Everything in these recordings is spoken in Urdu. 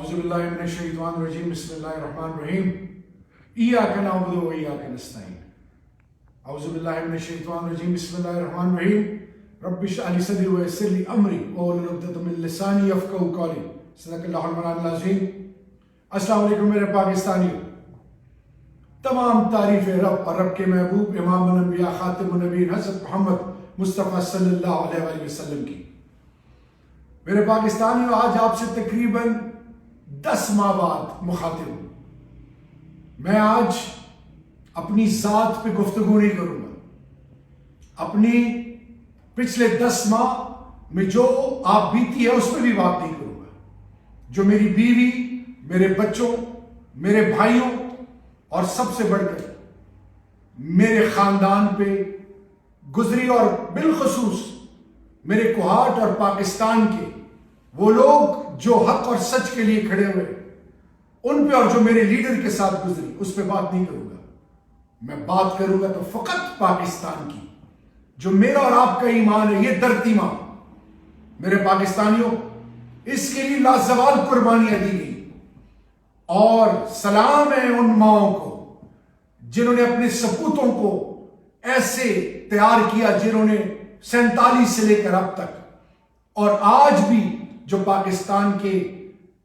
اعوذ باللہ من الشیطان الرجیم بسم اللہ الرحمن الرحیم ایاک نعبد و ایاک نستعین اعوذ باللہ من الشیطان الرجیم بسم اللہ الرحمن الرحیم رب اشرح لی صدری ویسر لی امری واحلل عقدۃ من لسانی یفقہوا قولی صدق اللہ المولانا العظیم۔ السلام علیکم میرے پاکستانیوں، تمام تعریف رب اور رب کے محبوب امام الانبیاء خاتم النبیین حضرت محمد مصطفیٰ صلی اللہ علیہ وآلہ وسلم کی۔ میرے پاکستانیوں، آج آپ سے تقریباً 10 ماہ بعد مخاطب ہوں۔ میں آج اپنی ذات پہ گفتگو نہیں کروں گا، اپنی پچھلے 10 ماہ میں جو آپ بیتی ہے اس پہ بھی بات نہیں کروں گا، جو میری بیوی، میرے بچوں، میرے بھائیوں اور سب سے بڑھ کر میرے خاندان پہ گزری، اور بالخصوص میرے کوہاٹ اور پاکستان کے وہ لوگ جو حق اور سچ کے لیے کھڑے ہوئے ان پہ، اور جو میرے لیڈر کے ساتھ گزری اس پہ بات نہیں کروں گا۔ میں بات کروں گا تو فقط پاکستان کی، جو میرا اور آپ کا ایمان ہے، یہ دھرتی ماں۔ میرے پاکستانیوں، اس کے لیے لازوال قربانیاں دی گئی، اور سلام ہے ان ماؤں کو جنہوں نے اپنے سپوتوں کو ایسے تیار کیا، جنہوں نے 47 سے لے کر اب تک، اور آج بھی جو پاکستان کے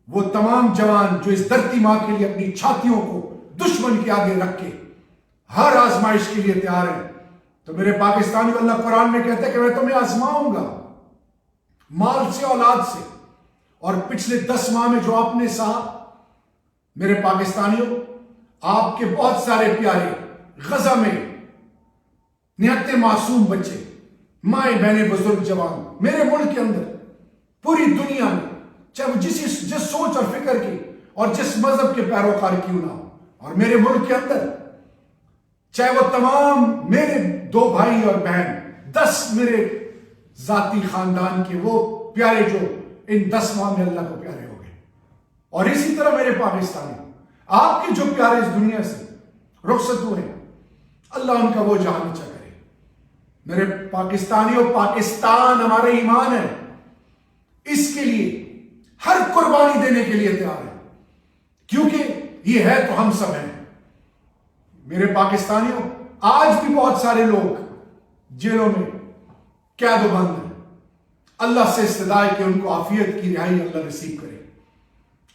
وہ تمام جوان جو اس دھرتی ماں کے لیے اپنی چھاتیوں کو دشمن کے آگے رکھ کے ہر آزمائش کے لیے تیار ہیں۔ تو میرے پاکستانیوں، اللہ قرآن میں کہتا ہے کہ میں تمہیں آزماؤں گا مال سے، اولاد سے، اور پچھلے 10 ماہ میں جو آپ نے سہا، میرے پاکستانیوں، آپ کے بہت سارے پیارے غزہ میں نہتے معصوم بچے، مائیں بہنیں، بزرگ، جوان، میرے ملک کے اندر، پوری دنیا میں، چاہے وہ جس سوچ اور فکر کی اور جس مذہب کے پیروکار کیوں نہ ہو، اور میرے ملک کے اندر چاہے وہ تمام میرے 2 بھائی اور بہن، 10 میرے ذاتی خاندان کے وہ پیارے جو ان 10 ماہ میں اللہ کو پیارے ہو گئے، اور اسی طرح میرے پاکستانی آپ کے جو پیارے اس دنیا سے رخصت ہوئے، اللہ ان کا وہ جہاں اچھا کرے۔ میرے پاکستانیوں، پاکستان ہمارا ایمان ہے، اس کے لیے ہر قربانی دینے کے لیے تیار ہے، کیونکہ یہ ہے تو ہم سب ہیں۔ میرے پاکستانیوں، آج بھی بہت سارے لوگ جیلوں میں قید و بند ہیں، اللہ سے استدعا ہے کہ ان کو عافیت کی رہائی اللہ نصیب کرے۔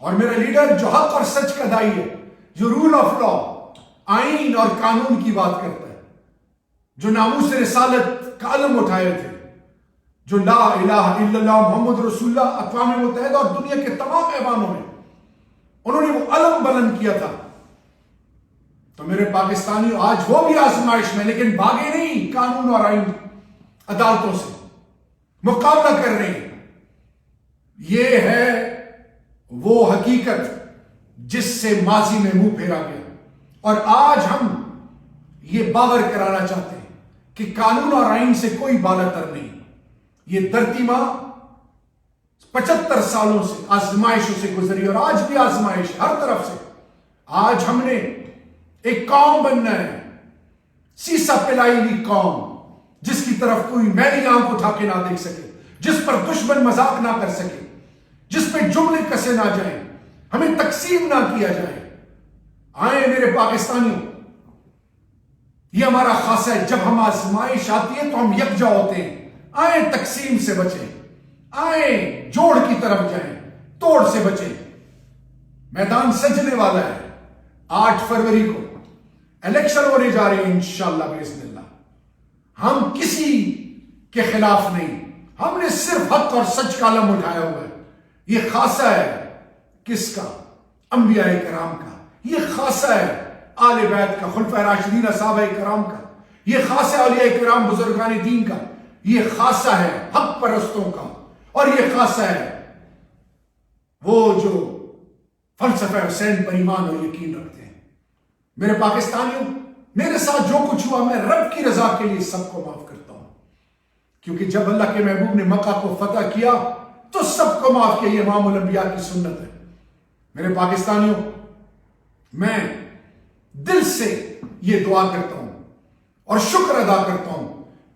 اور میرا لیڈر جو حق اور سچ کا دائی ہے، جو رول آف لا، آئین اور قانون کی بات کرتا ہے، جو ناموس رسالت کا علم اٹھائے تھے، جو لا الہ الا اللہ محمد رسول اللہ اقوام متحدہ اور دنیا کے تمام ایوانوں میں انہوں نے وہ علم بلند کیا تھا، تو میرے پاکستانیوں، آج وہ بھی آزمائش میں، لیکن بھاگے نہیں، قانون اور آئین عدالتوں سے مقابلہ کر رہے ہیں۔ یہ ہے وہ حقیقت جس سے ماضی میں منہ پھیرا گیا، اور آج ہم یہ باور کرانا چاہتے ہیں کہ قانون اور آئین سے کوئی بالا تر نہیں۔ یہ دھرتی ماں 75 سالوں سے آزمائشوں سے گزری، اور آج بھی آزمائش ہر طرف سے۔ آج ہم نے ایک قوم بننا ہے، سیسا پلائی ہوئی قوم، جس کی طرف کوئی میلی آنکھ اٹھا کے نہ دیکھ سکے، جس پر دشمن مذاق نہ کر سکے، جس پہ جملے کسے نہ جائیں، ہمیں تقسیم نہ کیا جائے۔ آئیں میرے پاکستانیوں، یہ ہمارا خاصہ ہے، جب ہم آزمائش آتی ہے تو ہم یکجا ہوتے ہیں۔ آئیں تقسیم سے بچیں، آئیں جوڑ کی طرف جائیں، توڑ سے بچیں۔ میدان سجنے والا ہے، 8 فروری کو الیکشن ہونے جا رہے ہیں انشاءاللہ باذن اللہ۔ ہم کسی کے خلاف نہیں، ہم نے صرف حق اور سچ کا علم اٹھایا ہوا ہے۔ یہ خاصہ ہے کس کا؟ انبیاء کرام کا۔ یہ خاصہ ہے آل بیت کا، خلفائے راشدین صحابہ کرام کا۔ یہ خاصہ ہے اولیاء کرام بزرگان دین کا۔ یہ خاصہ ہے حق پرستوں کا، اور یہ خاصہ ہے وہ جو فلسفہ حسین پر ایمان اور یقین رکھتے ہیں۔ میرے پاکستانیوں، میرے ساتھ جو کچھ ہوا، میں رب کی رضا کے لیے سب کو معاف کرتا ہوں، کیونکہ جب اللہ کے محبوب نے مکہ کو فتح کیا تو سب کو معاف کیا۔ یہ امام الانبیاء کی سنت ہے۔ میرے پاکستانیوں، میں دل سے یہ دعا کرتا ہوں اور شکر ادا کرتا ہوں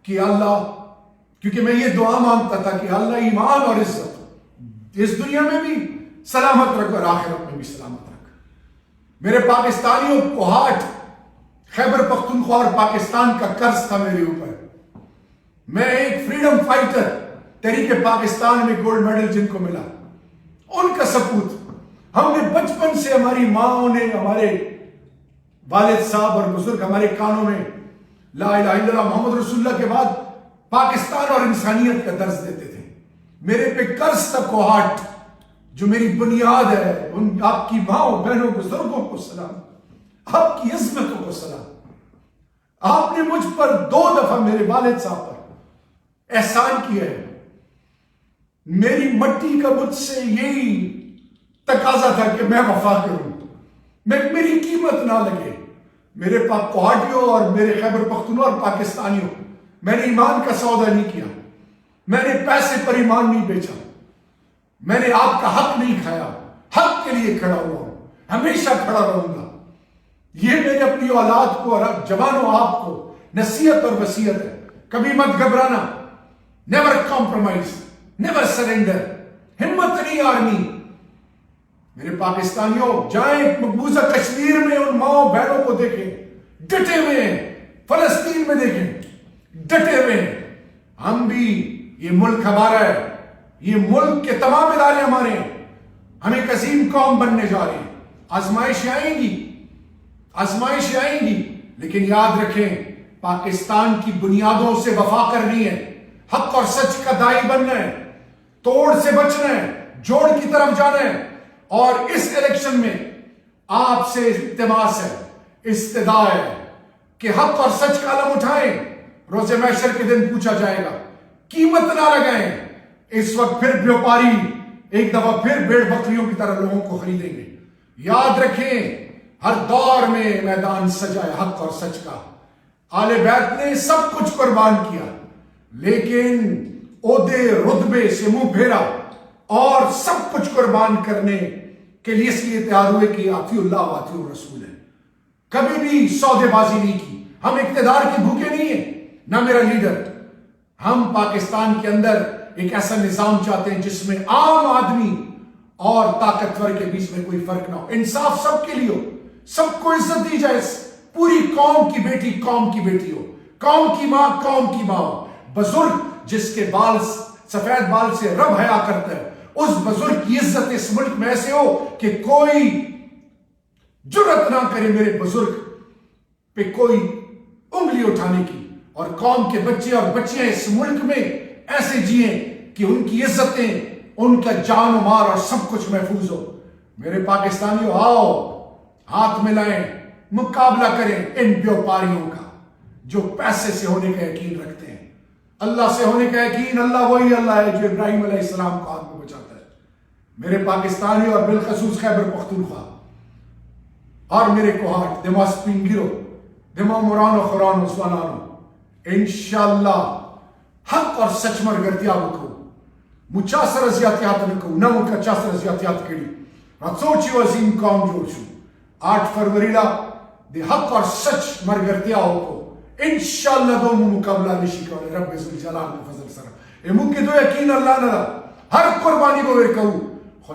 کہ اللہ، کیونکہ میں یہ دعا مانگتا تھا کہ اللہ ایمان اور عزت اس دنیا میں بھی سلامت رکھ اور آخرت میں بھی سلامت رکھ۔ میرے پاکستانیوں، کوہاٹ، خیبر پختونخوا اور پاکستان کا قرض تھا میرے اوپر۔ میں ایک فریڈم فائٹر، تحریک پاکستان میں گولڈ میڈل جن کو ملا، ان کا سپوت ہم نے بچپن سے، ہماری ماں نے، ہمارے والد صاحب اور بزرگ ہمارے کانوں میں لا الہ الا اللہ محمد رسول اللہ کے بعد پاکستان اور انسانیت کا درس دیتے تھے۔ میرے پہ قرض تھا کوہاٹ، جو میری بنیاد ہے۔ ان آپ کی ماں بہنوں بزرگوں کو سلام، آپ کی عظمتوں کو سلام۔ آپ نے مجھ پر 2 دفعہ میرے والد صاحب پر احسان کیا ہے۔ میری مٹی کا مجھ سے یہی تقاضا تھا کہ میں وفا کروں، میری قیمت نہ لگے۔ میرے پاس کوہاٹیوں اور میرے خیبر پختونخوا اور پاکستانیوں، میں نے ایمان کا سودا نہیں کیا، میں نے پیسے پر ایمان نہیں بیچا، میں نے آپ کا حق نہیں کھایا، حق کے لیے کھڑا ہوا ہوں، ہمیشہ کھڑا رہوں گا۔ یہ میرے اپنی اولاد کو اور جوانوں آپ کو نصیحت اور وصیت ہے، کبھی مت گھبرانا، نیور کمپرومائز، نیور سرنڈر، ہمت نہیں ہارنی۔ میرے پاکستانیوں، جائیں مقبوضہ کشمیر میں ان ماؤں بہنوں کو دیکھیں، ڈٹے ہوئے ہیں، فلسطین میں دیکھیں، ڈٹے ہوئے ہیں۔ ہم بھی، یہ ملک ہمارا ہے، یہ ملک کے تمام ادارے ہمارے ہیں، ہم ایک عظیم قوم بننے جا رہے ہیں۔ آزمائشیں آئیں گی، آزمائشیں آئیں گی، لیکن یاد رکھیں پاکستان کی بنیادوں سے وفا کرنی ہے، حق اور سچ کا دائی بننا ہے، توڑ سے بچنا ہے، جوڑ کی طرف جانا ہے۔ اور اس الیکشن میں آپ سے التماس ہے، استدعا ہے کہ حق اور سچ کا علم اٹھائیں۔ روز محشر کے دن پوچھا جائے گا، قیمت نہ لگائیں۔ اس وقت پھر بیوپاری ایک دفعہ پھر بھیڑ بکریوں کی طرح لوگوں کو خریدیں گے۔ یاد رکھیں ہر دور میں میدان سجا ہے حق اور سچ کا۔ آل بیت نے سب کچھ قربان کیا، لیکن عہدے رتبے سے منہ پھیرا اور سب کچھ قربان کرنے کے لیے اس لیے تیار ہوئے کہ اطیعوا اللہ واطیعوا الرسول ہے۔ کبھی بھی سودے بازی نہیں کی۔ ہم اقتدار کے بھوکے نہیں ہیں، نہ میرا لیڈر۔ ہم پاکستان کے اندر ایک ایسا نظام چاہتے ہیں جس میں عام آدمی اور طاقتور کے بیچ میں کوئی فرق نہ ہو، انصاف سب کے لیے ہو، سب کو عزت دی جائے، پوری قوم کی بیٹی قوم کی بیٹی ہو، قوم کی ماں قوم کی ماں ہو۔ بزرگ جس کے بال سفید بال سے رب حیا کرتا ہے، اس بزرگ کی عزت اس ملک میں ایسے ہو کہ کوئی جرت نہ کرے میرے بزرگ پہ کوئی انگلی اٹھانے کی، اور قوم کے بچے اور بچیاں اس ملک میں ایسے جئیں کہ ان کی عزتیں، ان کا جان و مال اور سب کچھ محفوظ ہو۔ میرے پاکستانیوں، آؤ ہاتھ ملائیں، مقابلہ کریں ان بیوپاریوں کا جو پیسے سے ہونے کا یقین رکھتے ہیں۔ اللہ سے ہونے کا یقین، اللہ وہی اللہ ہے جو ابراہیم علیہ السلام کو آگ میں بچاتا ہے۔ میرے پاکستانیوں اور بالخصوص خیبر پختونخوا اور میرے کوہاٹ، دما سپینگیرو، دما مورانو خورانو زوانانو، انشاءاللہ حق اور سچ مرگرتیا بکو مچاسر ازیاتیات نکو نمو کا چاسر ازیاتیات کڑی رچوچی و عظیم قوم جوڑشو 8 فروری لا دی حق اور سچ مرگرتیا ہوکو انشاءاللہ دو مقابلہ نشی کرنے رب عزوجل جلال کے فضل سر امو کی دو یقین اللہ نہ ہر قربانی کو ورکو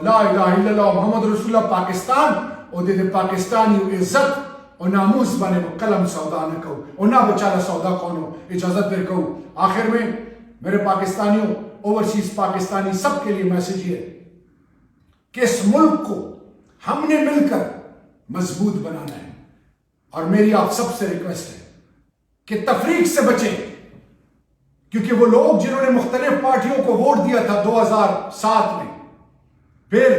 لا الہ الا اللہ محمد رسول اللہ پاکستان او دے پاکستانی عزت اور ناموز بانے وہ قلم سودا نہ کہو اور نہ بچالا سودا کونو اجازت دے کہو۔ آخر میں میرے پاکستانیوں، اوورسیز پاکستانی سب کے لیے میسیج یہ ہے کہ اس ملک کو ہم نے مل کر مضبوط بنانا ہے، اور میری آپ سب سے ریکویسٹ ہے کہ تفریق سے بچیں، کیونکہ وہ لوگ جنہوں نے مختلف پارٹیوں کو ووٹ دیا تھا 2007 میں، پھر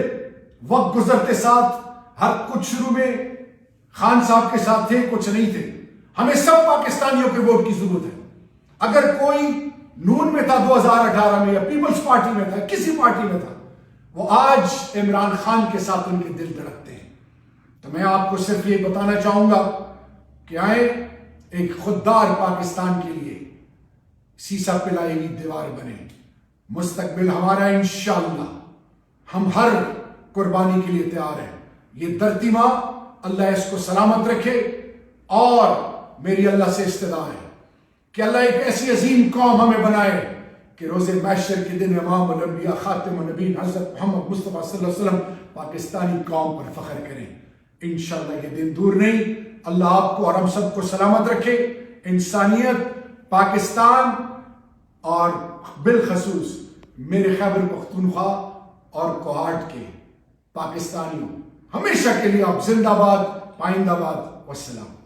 وقت گزرتے ساتھ ہر کچھ شروع میں خان صاحب کے ساتھ تھے، کچھ نہیں تھے۔ ہمیں سب پاکستانیوں کے ووٹ کی ضرورت ہے۔ اگر کوئی نون میں تھا 2018 میں یا پیپلز پارٹی میں تھا، کسی پارٹی میں تھا، وہ آج عمران خان کے ساتھ ان کے دل دھڑکتے ہیں۔ تو میں آپ کو صرف یہ بتانا چاہوں گا کہ آئیں ایک خوددار پاکستان کے لیے سیسا پلائی ہوئی دیوار بنے۔ مستقبل ہمارا انشاءاللہ، ہم ہر قربانی کے لیے تیار ہیں۔ یہ دھرتی ماں اللہ اس کو سلامت رکھے، اور میری اللہ سے استدعا ہے کہ اللہ ایک ایسی عظیم قوم ہمیں بنائے کہ روز محشر کے دن امام الانبیاء خاتم النبیین حضرت محمد مصطفیٰ صلی اللہ علیہ وسلم پاکستانی قوم پر فخر کریں. انشاءاللہ یہ دن دور نہیں. اللہ آپ کو اور ہم سب کو سلامت رکھے. انسانیت، پاکستان اور بالخصوص میرے خیبر پختونخوا اور کوہاٹ کے پاکستانیوں ہمیشہ کے لیے آپ زندہ باد، پائندہ باد. والسلام.